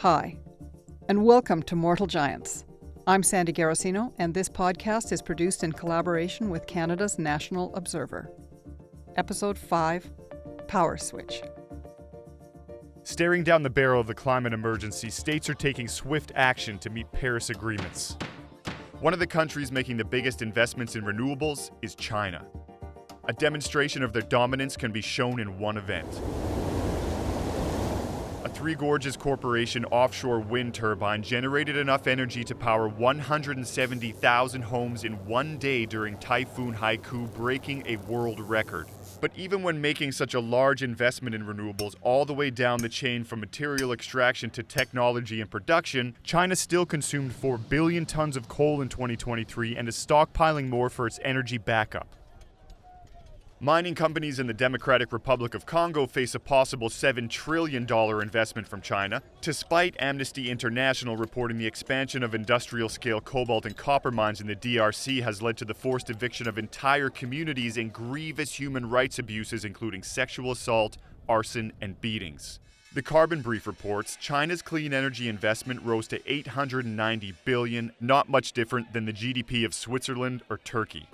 Hi, and welcome to Mortal Giants. I'm Sandy Garosino, and this podcast is produced in collaboration with Canada's National Observer. Episode 5, Power Switch. Staring down the barrel of the climate emergency, states are taking swift action to meet Paris agreements. One of the countries making the biggest investments in renewables is China. A demonstration of their dominance can be shown in one event. A Three Gorges Corporation offshore wind turbine generated enough energy to power 170,000 homes in one day during Typhoon Haiku, breaking a world record. But even when making such a large investment in renewables all the way down the chain from material extraction to technology and production, China still consumed 4 billion tons of coal in 2023 and is stockpiling more for its energy backup. Mining companies in the Democratic Republic of Congo face a possible $7 trillion investment from China, despite Amnesty International reporting the expansion of industrial-scale cobalt and copper mines in the DRC has led to the forced eviction of entire communities and grievous human rights abuses, including sexual assault, arson, and beatings. The Carbon Brief reports China's clean energy investment rose to $890 billion, not much different than the GDP of Switzerland or Turkey.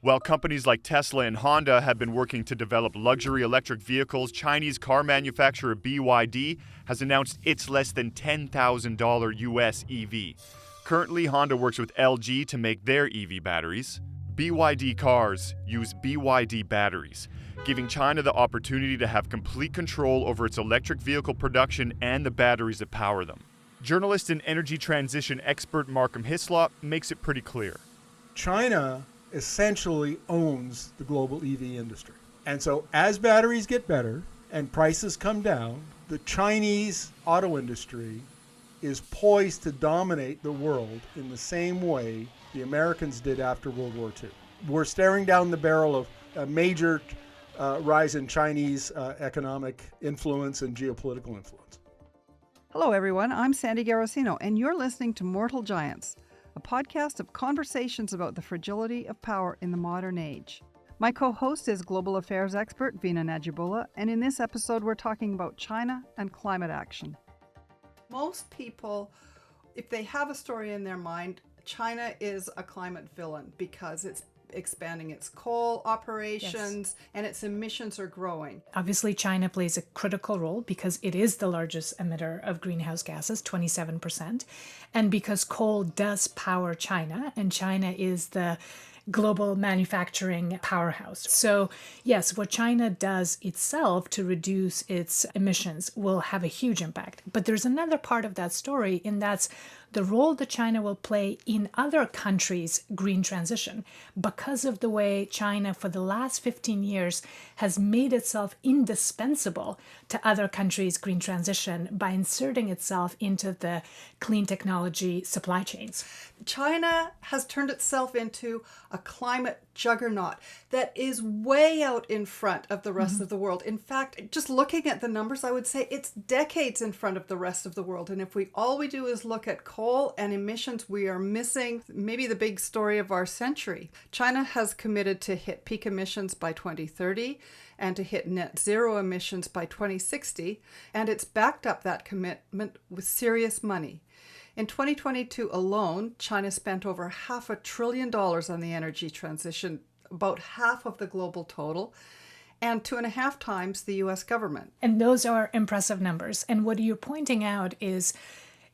While companies like Tesla and Honda have been working to develop luxury electric vehicles, Chinese car manufacturer BYD has announced its less than $10,000 US EV. Currently, Honda works with LG to make their EV batteries. BYD cars use BYD batteries, giving China the opportunity to have complete control over its electric vehicle production and the batteries that power them. Journalist and energy transition expert Markham Hislop makes it pretty clear. China essentially owns the global EV industry. And so as batteries get better and prices come down, the Chinese auto industry is poised to dominate the world in the same way the Americans did after World War II. We're staring down the barrel of a major rise in Chinese economic influence and geopolitical influence. Hello, everyone. I'm Sandy Garosino, and you're listening to Mortal Giants, a podcast of conversations about the fragility of power in the modern age. My co-host is global affairs expert Veena Najibola, and in this episode we're talking about China and climate action. Most people, if they have a story in their mind, China is a climate villain because it's expanding its coal operations, and its emissions are growing. Obviously, China plays a critical role because it is the largest emitter of greenhouse gases, 27%, and because coal does power China, and China is the global manufacturing powerhouse. So yes, what China does itself to reduce its emissions will have a huge impact. But there's another part of that story, and that's the role that China will play in other countries' green transition, because of the way China for the last 15 years has made itself indispensable to other countries' green transition by inserting itself into the clean technology supply chains. China has turned itself into a climate juggernaut that is way out in front of the rest of the world. In fact, just looking at the numbers, I would say it's decades in front of the rest of the world. And if all we do is look at coal and emissions, we are missing maybe the big story of our century. China has committed to hit peak emissions by 2030 and to hit net zero emissions by 2060. And it's backed up that commitment with serious money. In 2022 alone, China spent over $500 billion on the energy transition, about half of the global total, and 2.5 times the U.S. government. And those are impressive numbers. And what you're pointing out is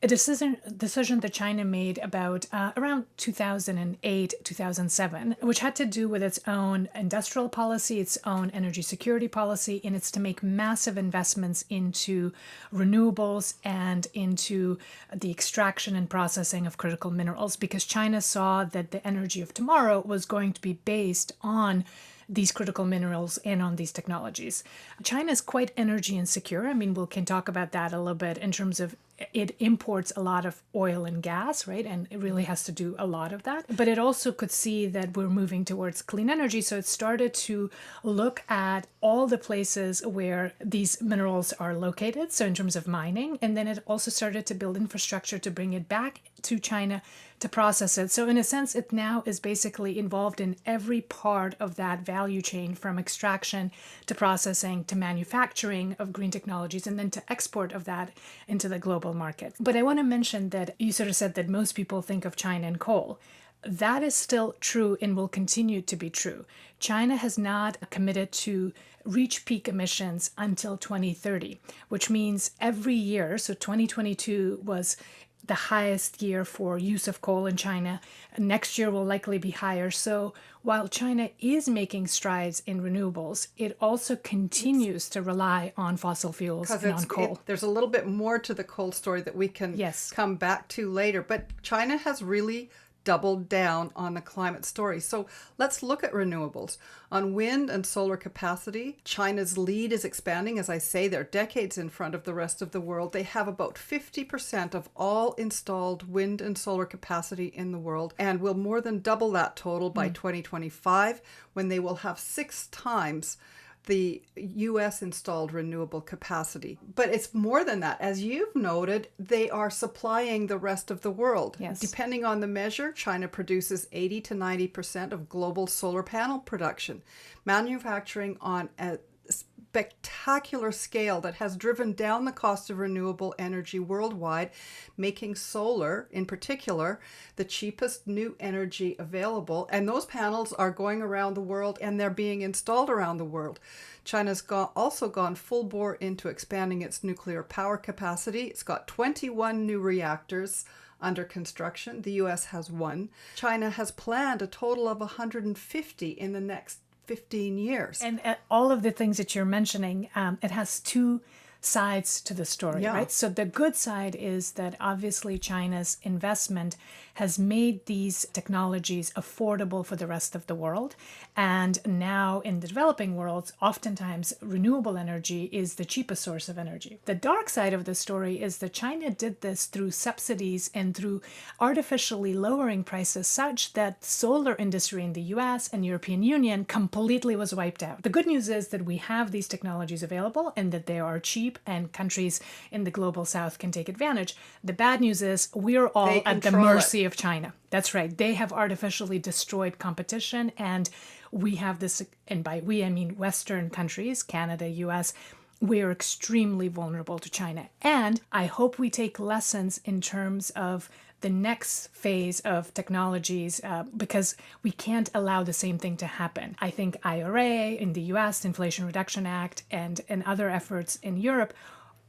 a decision that China made about around 2008, 2007, which had to do with its own industrial policy, its own energy security policy, and it's to make massive investments into renewables and into the extraction and processing of critical minerals, because China saw that the energy of tomorrow was going to be based on these critical minerals and on these technologies. China is quite energy insecure. I mean, we can talk about that a little bit in terms of it imports a lot of oil and gas, right? And it really has to do a lot of that. But it also could see that we're moving towards clean energy. So it started to look at all the places where these minerals are located. So in terms of mining, and then it also started to build infrastructure to bring it back to China to process it. So in a sense, it now is basically involved in every part of that value chain, from extraction to processing to manufacturing of green technologies, and then to export of that into the global global market. But I want to mention that you sort of said that most people think of China and coal. That is still true and will continue to be true. China has not committed to reach peak emissions until 2030, which means every year, so 2022 was the highest year for use of coal in China. Next year will likely be higher. So while China is making strides in renewables, it also continues to rely on fossil fuels and on coal. There's a little bit more to the coal story that we can come back to later. But China has really doubled down on the climate story. So let's look at renewables. On wind and solar capacity, China's lead is expanding. As I say, they're decades in front of the rest of the world. They have about 50% of all installed wind and solar capacity in the world, and will more than double that total by 2025, when they will have 6 times the U.S. installed renewable capacity. But it's more than that. As you've noted, they are supplying the rest of the world. Yes. Depending on the measure, China produces 80 to 90% of global solar panel production, manufacturing on a spectacular scale that has driven down the cost of renewable energy worldwide, making solar, in particular, the cheapest new energy available. And those panels are going around the world, and they're being installed around the world. China's also gone full bore into expanding its nuclear power capacity. It's got 21 new reactors under construction. The U.S. has 1. China has planned a total of 150 in the next 15 years. And all of the things that you're mentioning, it has 2 sides to the story, right? So the good side is that obviously China's investment has made these technologies affordable for the rest of the world. And now in the developing world, oftentimes renewable energy is the cheapest source of energy. The dark side of the story is that China did this through subsidies and through artificially lowering prices such that solar industry in the US and European Union completely was wiped out. The good news is that we have these technologies available and that they are cheap and countries in the global south can take advantage. The bad news is we're all at the mercy of China. That's right. They have artificially destroyed competition, and we have this, and by we I mean Western countries, Canada, US, we're extremely vulnerable to China. And I hope we take lessons in terms of the next phase of technologies, because we can't allow the same thing to happen. I think IRA in the US, Inflation Reduction Act, and other efforts in Europe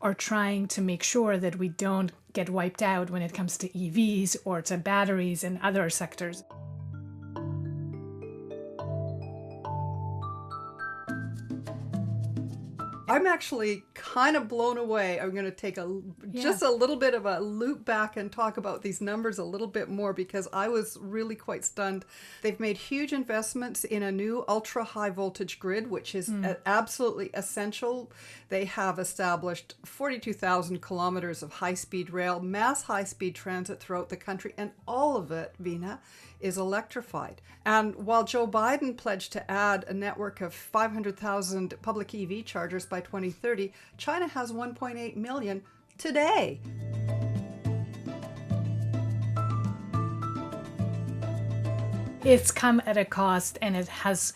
are trying to make sure that we don't get wiped out when it comes to EVs or to batteries and other sectors. I'm actually kind of blown away. I'm going to take just a little bit of a loop back and talk about these numbers a little bit more, because I was really quite stunned. They've made huge investments in a new ultra high voltage grid, which is absolutely essential. They have established 42,000 kilometers of high-speed rail, mass high-speed transit throughout the country, and all of it, Vina, is electrified. And while Joe Biden pledged to add a network of 500,000 public EV chargers by 2030, China has 1.8 million today. It's come at a cost, and it has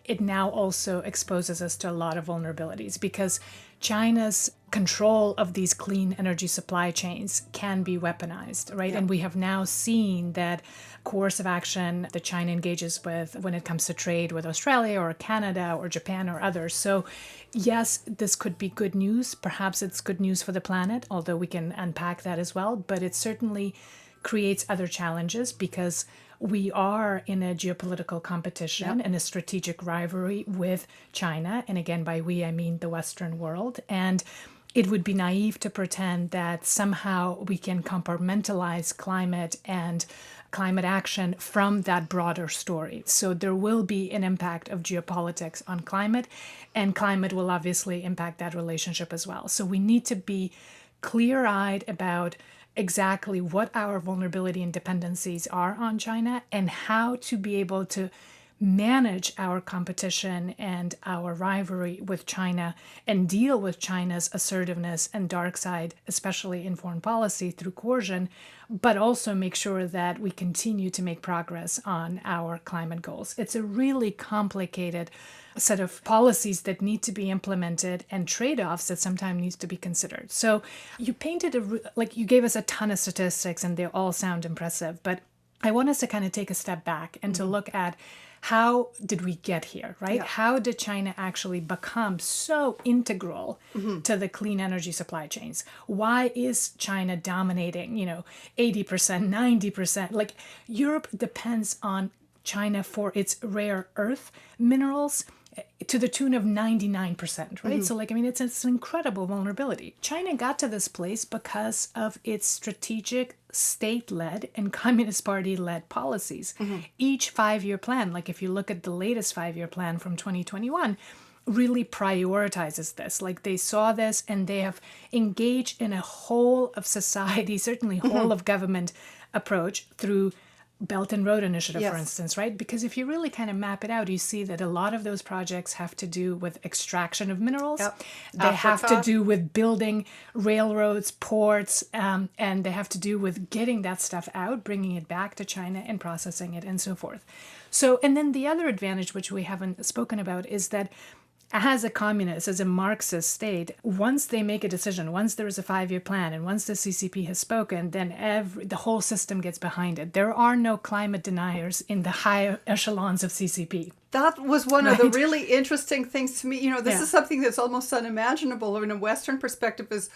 it now also exposes us to a lot of vulnerabilities, because China's control of these clean energy supply chains can be weaponized, right? Yeah. And we have now seen that coercive action that China engages with when it comes to trade with Australia or Canada or Japan or others. So yes, this could be good news. Perhaps it's good news for the planet, although we can unpack that as well. But it certainly creates other challenges, because we are in a geopolitical competition and a strategic rivalry with China. And again, by we, I mean the Western world. And it would be naive to pretend that somehow we can compartmentalize climate and climate action from that broader story. So there will be an impact of geopolitics on climate, and climate will obviously impact that relationship as well. So we need to be clear-eyed about exactly what our vulnerability and dependencies are on China, and how to be able to manage our competition and our rivalry with China and deal with China's assertiveness and dark side, especially in foreign policy through coercion, but also make sure that we continue to make progress on our climate goals. It's a really complicated set of policies that need to be implemented and trade-offs that sometimes needs to be considered. So you painted you gave us a ton of statistics and they all sound impressive, but I want us to kind of take a step back and to look at how did we get here, right? Yeah. How did China actually become so integral to the clean energy supply chains? Why is China dominating, 80%, 90%? Like Europe depends on China for its rare earth minerals to the tune of 99%, right? So it's an incredible vulnerability. China got to this place because of its strategic state-led and Communist Party-led policies. Each 5-year plan, like if you look at the latest 5-year plan from 2021, really prioritizes this. Like they saw this and they have engaged in a whole of society, certainly whole of government approach through Belt and Road Initiative, for instance, right? Because if you really kind of map it out, you see that a lot of those projects have to do with extraction of minerals. They have to do with building railroads, ports, and they have to do with getting that stuff out, bringing it back to China and processing it and so forth. So, and then the other advantage, which we haven't spoken about, is that as a communist, as a Marxist state, once they make a decision, once there is a 5-year plan, and once the CCP has spoken, then the whole system gets behind it. There are no climate deniers in the higher echelons of CCP. That was one of the really interesting things to me. This is something that's almost unimaginable in a Western perspective is,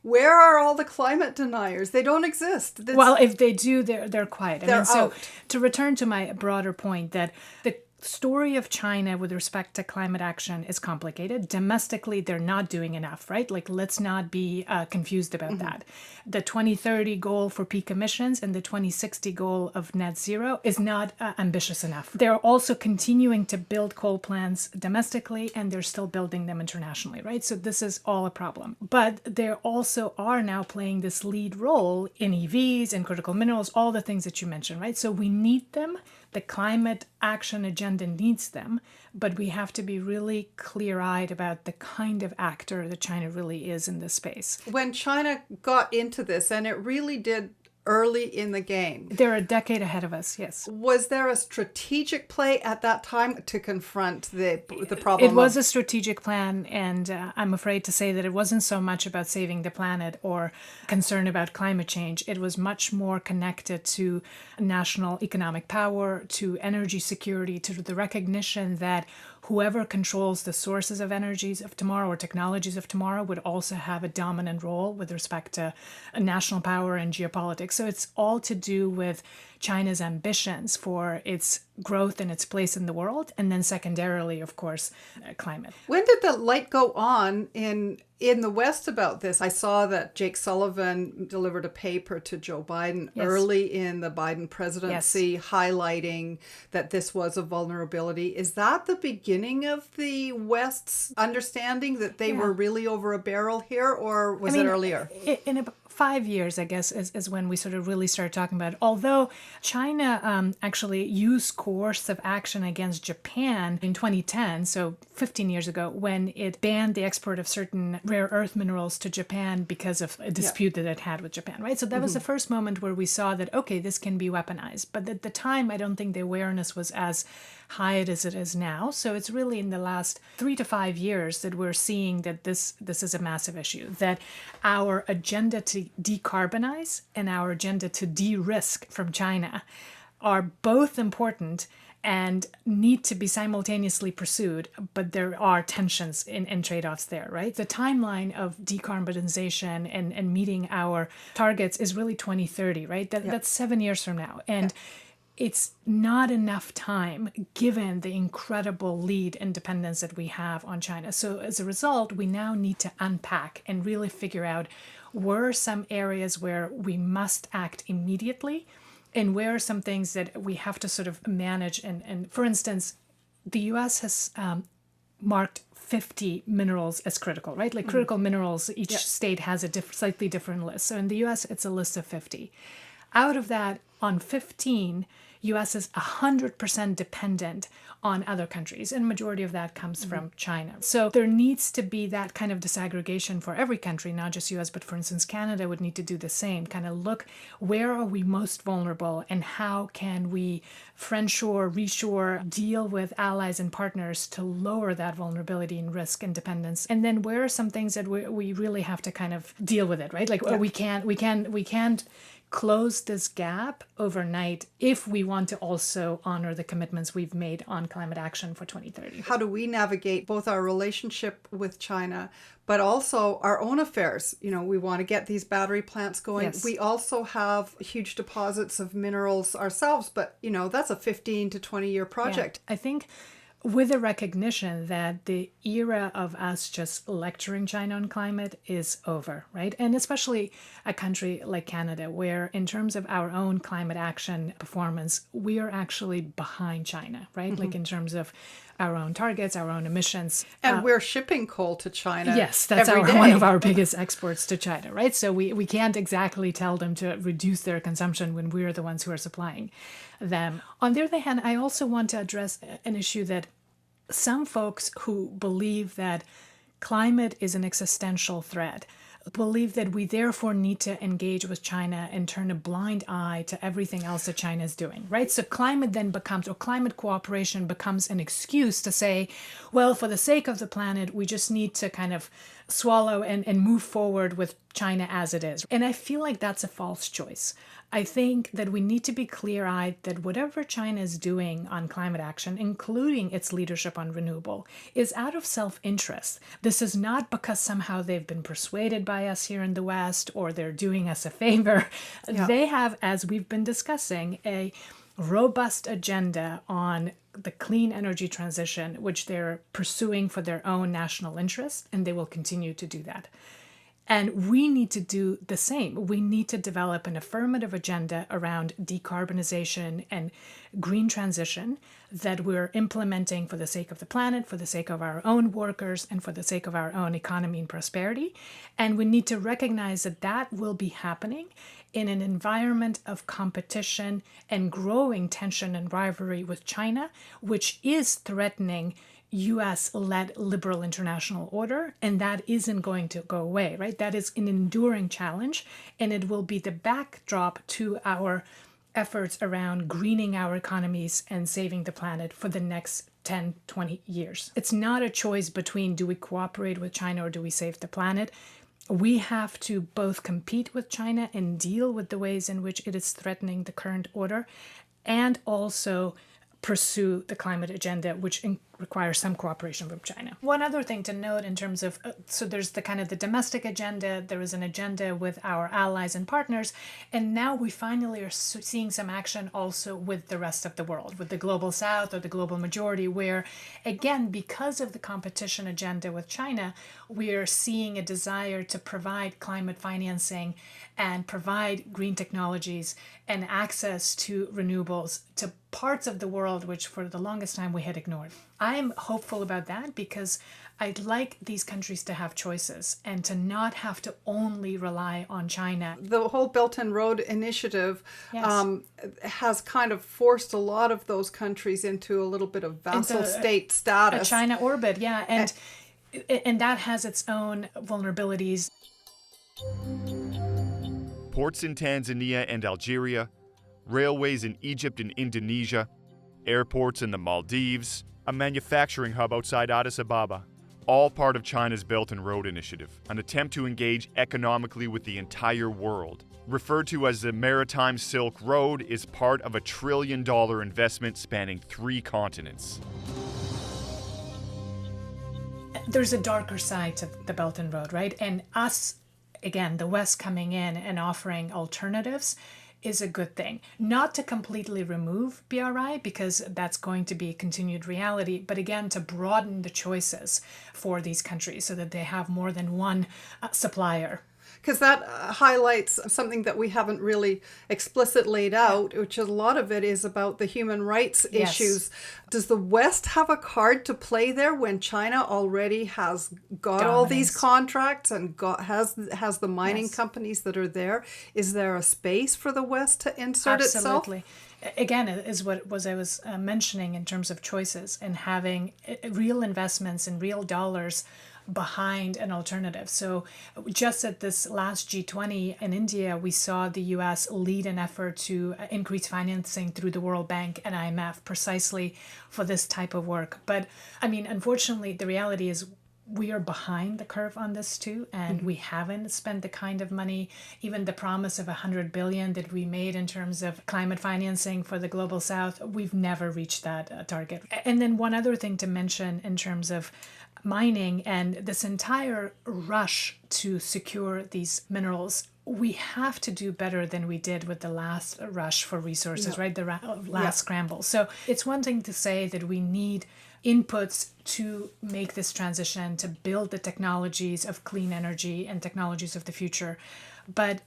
where are all the climate deniers? They don't exist. Well, if they do, they're quiet. They're so out. To return to my broader point that the story of China with respect to climate action is complicated. Domestically, they're not doing enough, right? Like, let's not be confused about that. The 2030 goal for peak emissions and the 2060 goal of net zero is not ambitious enough. They're also continuing to build coal plants domestically, and they're still building them internationally, right? So this is all a problem. But they also are now playing this lead role in EVs and critical minerals, all the things that you mentioned, right? So we need them. The climate action agenda needs them, but we have to be really clear-eyed about the kind of actor that China really is in this space. When China got into this, and it really did early in the game. They're a decade ahead of us, yes. Was there a strategic play at that time to confront the problem? It was a strategic plan, and I'm afraid to say that it wasn't so much about saving the planet or concern about climate change. It was much more connected to national economic power, to energy security, to the recognition that whoever controls the sources of energies of tomorrow or technologies of tomorrow would also have a dominant role with respect to national power and geopolitics. So it's all to do with China's ambitions for its growth and its place in the world, and then secondarily, of course, climate. When did the light go on in the West about this? I saw that Jake Sullivan delivered a paper to Joe Biden early in the Biden presidency, highlighting that this was a vulnerability. Is that the beginning of the West's understanding that they were really over a barrel here, or was it earlier? In about 5 years, I guess, is when we sort of really started talking about it. Although China actually used coercive action against Japan in 2010, so 15 years ago, when it banned the export of certain rare earth minerals to Japan because of a dispute that it had with Japan, right? So that was the first moment where we saw that, okay, this can be weaponized. But at the time, I don't think the awareness was as high as it is now. So it's really in the last 3 to 5 years that we're seeing that this is a massive issue, that our agenda to decarbonize and our agenda to de-risk from China are both important and need to be simultaneously pursued, but there are tensions and trade-offs there, right? The timeline of decarbonization and meeting our targets is really 2030, right? That's 7 years from now. And it's not enough time given the incredible lead independence that we have on China. So as a result, we now need to unpack and really figure out where are some areas where we must act immediately and where are some things that we have to sort of manage. And for instance, the U.S. has marked 50 minerals as critical, right? Like critical minerals, each state has a slightly different list. So in the U.S., it's a list of 50. Out of that, on 15, U.S. is 100% dependent on other countries, and majority of that comes from China. So there needs to be that kind of disaggregation for every country, not just US, but for instance, Canada would need to do the same, kind of look where are we most vulnerable and how can we friendshore, reshore, deal with allies and partners to lower that vulnerability and risk and dependence. And then where are some things that we really have to kind of deal with it, right? Like we can't close this gap overnight if we want to also honor the commitments we've made on climate action for 2030. How do we navigate both our relationship with China, but also our own affairs? You know, we want to get these battery plants going. Yes. We also have huge deposits of minerals ourselves, but, you know, that's a 15 to 20-year project. Yeah. I think with the recognition that the era of us just lecturing China on climate is over, right? And especially a country like Canada, where in terms of our own climate action performance, we are actually behind China, right? Like in terms of our own targets, our own emissions. And we're shipping coal to China. Yes, that's every day. one of our biggest exports to China, right? So we can't exactly tell them to reduce their consumption when we're the ones who are supplying them. On the other hand, I also want to address an issue that some folks who believe that climate is an existential threat believe that we therefore need to engage with China and turn a blind eye to everything else that China is doing, right? So climate then becomes, or climate cooperation becomes an excuse to say, well, for the sake of the planet, we just need to kind of swallow and move forward with China as it is. And I feel like that's a false choice. I think that we need to be clear-eyed that whatever China is doing on climate action, including its leadership on renewable, is out of self-interest. This is not because somehow they've been persuaded by us here in the West or they're doing us a favor. Yeah. They have, as we've been discussing, a robust agenda on the clean energy transition, which they're pursuing for their own national interest, and they will continue to do that. And we need to do the same. We need to develop an affirmative agenda around decarbonization and green transition that we're implementing for the sake of the planet, for the sake of our own workers, and for the sake of our own economy and prosperity. And we need to recognize that that will be happening in an environment of competition and growing tension and rivalry with China, which is threatening US-led liberal international order, and that isn't going to go away, right? That is an enduring challenge, and it will be the backdrop to our efforts around greening our economies and saving the planet for the next 10, 20 years. It's not a choice between do we cooperate with China or do we save the planet. We have to both compete with China and deal with the ways in which it is threatening the current order, and also pursue the climate agenda, which requires some cooperation from China. One other thing to note in terms of, so there's the kind of the domestic agenda, there is an agenda with our allies and partners, and now we finally are seeing some action also with the rest of the world, with the global south or the global majority, where again, because of the competition agenda with China, we are seeing a desire to provide climate financing and provide green technologies and access to renewables to parts of the world which for the longest time we had ignored. I am hopeful about that because I'd like these countries to have choices and to not have to only rely on China. The whole Belt and Road Initiative Yes. Has kind of forced a lot of those countries into a little bit of vassal state status. A China orbit, yeah. And that has its own vulnerabilities. Ports in Tanzania and Algeria, railways in Egypt and Indonesia, airports in the Maldives, a manufacturing hub outside Addis Ababa, all part of China's Belt and Road Initiative, an attempt to engage economically with the entire world. Referred to as the Maritime Silk Road, is part of a $1 trillion investment spanning 3 continents. There's a darker side to the Belt and Road, right? And us, again, the West coming in and offering alternatives is a good thing. Not to completely remove BRI, because that's going to be a continued reality, but again, to broaden the choices for these countries so that they have more than one supplier Because that highlights something that we haven't really explicitly laid out, which a lot of it is about the human rights issues. Does the West have a card to play there when China already has got all these contracts and has the mining companies that are there? Is there a space for the West to insert itself? Absolutely. Again, is what I was mentioning in terms of choices and having real investments and real dollars behind an alternative. So just at this last G20 in India, we saw the US lead an effort to increase financing through the World Bank and IMF precisely for this type of work. But I mean, unfortunately, the reality is we are behind the curve on this too, and we haven't spent the kind of money, even the promise of 100 billion that we made in terms of climate financing for the global south. We've never reached that target. And then one other thing to mention in terms of mining and this entire rush to secure these minerals, we have to do better than we did with the last rush for resources, right? The last scramble. So it's one thing to say that we need inputs to make this transition, to build the technologies of clean energy and technologies of the future. But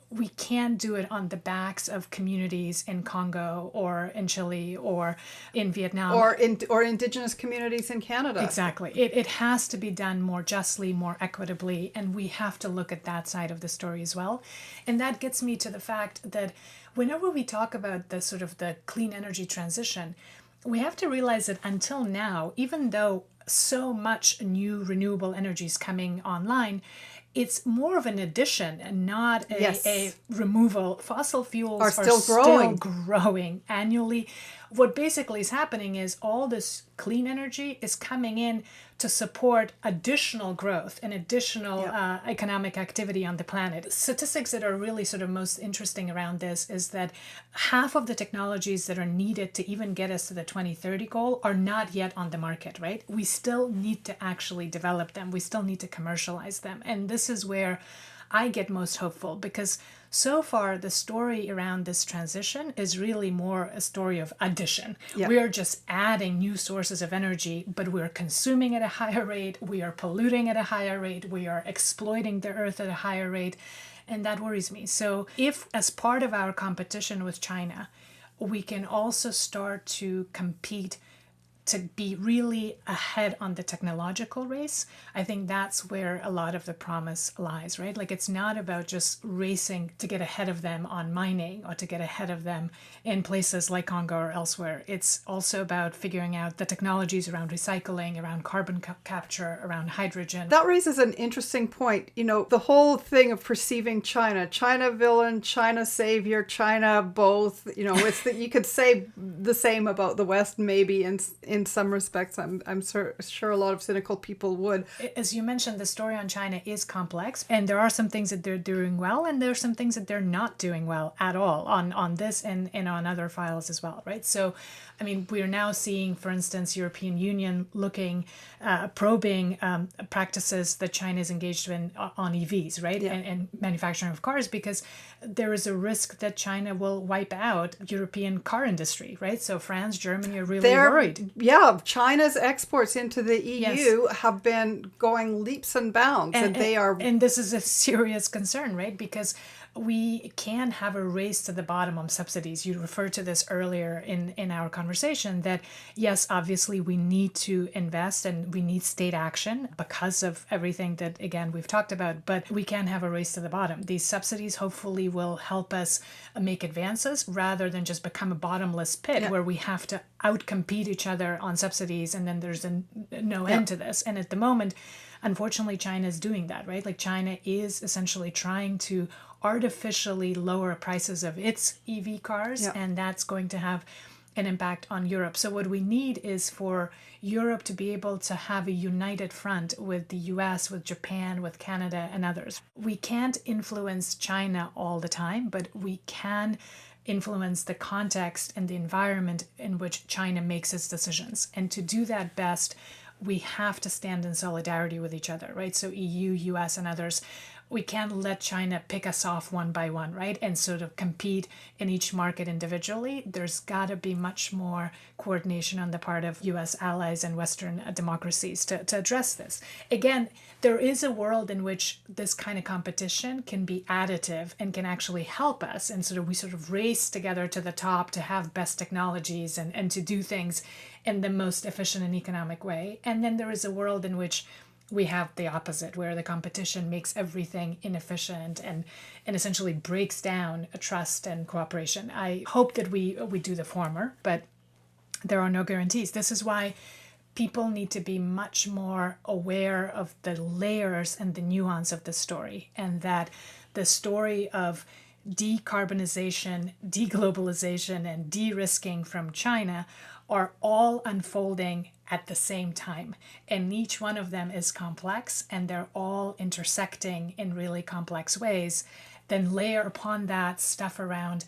we can't do it on the backs of communities in Congo or in Chile or in Vietnam. Or indigenous communities in Canada. Exactly. It has to be done more justly, more equitably, and we have to look at that side of the story as well. And that gets me to the fact that whenever we talk about the sort of the clean energy transition, we have to realize that until now, even though so much new renewable energy is coming online, it's more of an addition and not a removal. Fossil fuels are still growing annually. What basically is happening is all this clean energy is coming in to support additional growth and additional economic activity on the planet. Statistics that are really sort of most interesting around this is that half of the technologies that are needed to even get us to the 2030 goal are not yet on the market, right? We still need to actually develop them. We still need to commercialize them. And this is where I get most hopeful, because so far the story around this transition is really more a story of addition. We are just adding new sources of energy, but we're consuming at a higher rate, we are polluting at a higher rate, we are exploiting the earth at a higher rate, and that worries me. So if, as part of our competition with China, we can also start to compete to be really ahead on the technological race, I think that's where a lot of the promise lies, right? Like, it's not about just racing to get ahead of them on mining or to get ahead of them in places like Congo or elsewhere. It's also about figuring out the technologies around recycling, around carbon capture, around hydrogen. That raises an interesting point. You know, the whole thing of perceiving China villain, China savior, China both, you know, it's that you could say the same about the West, maybe in some respects. I'm sure a lot of cynical people would. As you mentioned, the story on China is complex, and there are some things that they're doing well, and there are some things that they're not doing well at all on this and on other files as well, right? So, I mean, we are now seeing, for instance, European Union probing practices that China is engaged in on EVs, right? Yeah. And manufacturing of cars, because there is a risk that China will wipe out European car industry, right? So France, Germany are really worried. Yeah, China's exports into the EU have been going leaps and bounds, and this is a serious concern, right? Because we can have a race to the bottom on subsidies. You referred to this earlier in our conversation that, yes, obviously we need to invest and we need state action because of everything that, again, we've talked about, but we can have a race to the bottom. These subsidies hopefully will help us make advances rather than just become a bottomless pit where we have to outcompete each other on subsidies and then there's no end to this. And at the moment, unfortunately, China is doing that, right? Like, China is essentially trying to artificially lower prices of its EV cars, and that's going to have an impact on Europe. So what we need is for Europe to be able to have a united front with the US, with Japan, with Canada, and others. We can't influence China all the time, but we can influence the context and the environment in which China makes its decisions. And to do that best, we have to stand in solidarity with each other, right? So EU, US, and others. we can't let China pick us off one by one, right? And sort of compete in each market individually. There's got to be much more coordination on the part of US allies and Western democracies to address this. Again, there is a world in which this kind of competition can be additive and can actually help us. And we sort of race together to the top to have best technologies and to do things in the most efficient and economic way. And then there is a world in which we have the opposite, where the competition makes everything inefficient and essentially breaks down trust and cooperation. I hope that we do the former, but there are no guarantees. This is why people need to be much more aware of the layers and the nuance of the story, and that the story of decarbonization, deglobalization, and de-risking from China are all unfolding at the same time. And each one of them is complex, and they're all intersecting in really complex ways. Then layer upon that stuff around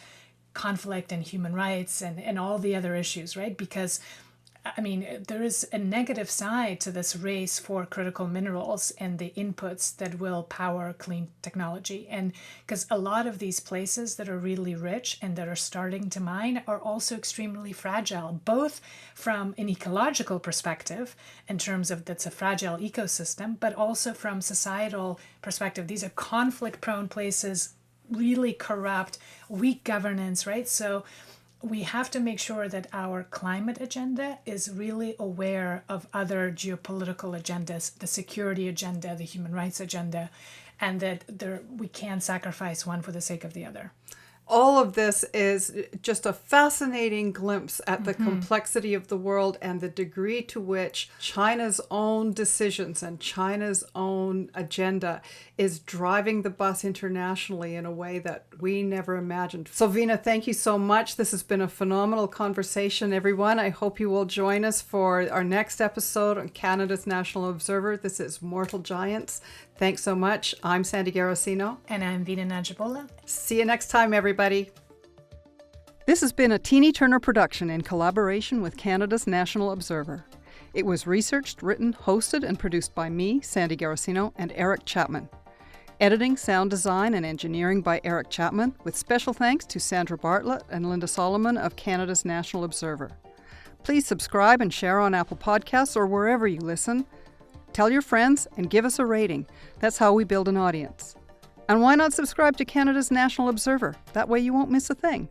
conflict and human rights and all the other issues, right? Because I mean, there is a negative side to this race for critical minerals and the inputs that will power clean technology. And because a lot of these places that are really rich and that are starting to mine are also extremely fragile, both from an ecological perspective, in terms of that's a fragile ecosystem, but also from societal perspective. These are conflict-prone places, really corrupt, weak governance, right? So we have to make sure that our climate agenda is really aware of other geopolitical agendas, the security agenda, the human rights agenda, and that we can't sacrifice one for the sake of the other. All of this is just a fascinating glimpse at the complexity of the world and the degree to which China's own decisions and China's own agenda is driving the bus internationally in a way that we never imagined. Silvina, thank you so much. This has been a phenomenal conversation, everyone. I hope you will join us for our next episode on Canada's National Observer. This is Mortal Giants. Thanks so much. I'm Sandy Garosino. And I'm Vina Najabola. See you next time, everybody. This has been a Teeny Turner production in collaboration with Canada's National Observer. It was researched, written, hosted, and produced by me, Sandy Garosino, and Eric Chapman. Editing, sound design, and engineering by Eric Chapman, with special thanks to Sandra Bartlett and Linda Solomon of Canada's National Observer. Please subscribe and share on Apple Podcasts or wherever you listen. Tell your friends and give us a rating. That's how we build an audience. And why not subscribe to Canada's National Observer? That way you won't miss a thing.